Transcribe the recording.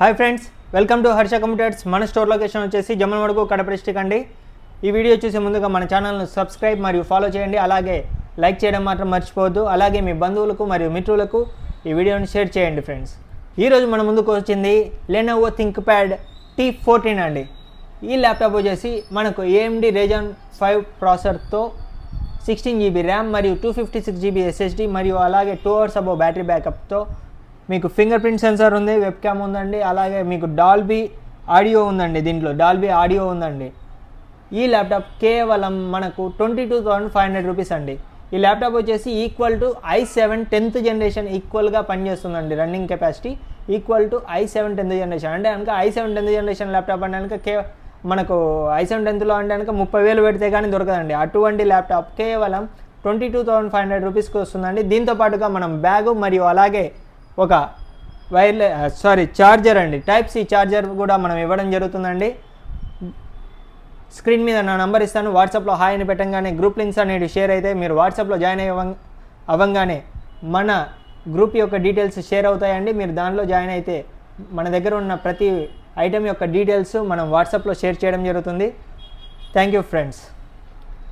Hi friends, welcome to Harsha computers. మన store location వచ్చేసి Jammalamadugu Kadapa district అండి. ఈ వీడియో చూసే ముందుగా మన ఛానల్ను సబ్స్క్రైబ్ మరియు ఫాలో చేయండి. అలాగే లైక్ చేయడం మాత్రం మర్చిపోవద్దు. అలాగే మీ బంధువులకు మరియు మిత్రులకు ఈ వీడియోని షేర్ చేయండి ఫ్రెండ్స్. ఈరోజు మన ముందుకు వచ్చింది లెనోవో థింక్ప్యాడ్ T14 అండి. ఈ ల్యాప్టాప్ వచ్చేసి మనకు AMD Ryzen 5 ప్రాసెసర్తో 16GB ర్యామ్ మరియు 256GB SSD మరియు అలాగే 2 hours అబౌవ్ బ్యాటరీ బ్యాకప్తో మీకు ఫింగర్ ప్రింట్ సెన్సార్ ఉంది, వెబ్ క్యామ్ ఉందండి, అలాగే మీకు డాల్బీ ఆడియో ఉందండి. దీంట్లో డాల్బీ ఆడియో ఉందండి. ఈ ల్యాప్టాప్ కేవలం మనకు 22,500 రూపీస్ అండి. ఈ ల్యాప్టాప్ వచ్చేసి equal to i7 10th generation ఈక్వల్గా పనిచేస్తుందండి. Running capacity equal to i7 10th generation అంటే కనుక i7 10th జనరేషన్ ల్యాప్టాప్ అంటే కనుక మనకు i7 10thలో అంటే కనుక 30,000 పెడితే కానీ దొరకదండి. అటువంటి ల్యాప్టాప్ కేవలం 22,500 రూపీస్కి వస్తుందండి. దీంతోపాటుగా మనం బ్యాగు మరియు అలాగే ఒక ఛార్జర్ అండి, టైప్ సి ఛార్జర్ కూడా మనం ఇవ్వడం జరుగుతుందండి. స్క్రీన్ మీద నా నంబర్ ఇస్తాను. వాట్సాప్లో హాయ్ అని పెట్టంగానే గ్రూప్ లింక్స్ అనేవి షేర్ అయితే మీరు వాట్సాప్లో జాయిన్ అవ్వగానే మన గ్రూప్ యొక్క డీటెయిల్స్ షేర్ అవుతాయండి. మీరు దానిలో జాయిన్ అయితే మన దగ్గర ఉన్న ప్రతి ఐటెం యొక్క డీటెయిల్స్ మనం వాట్సాప్లో షేర్ చేయడం జరుగుతుంది. Thank you friends.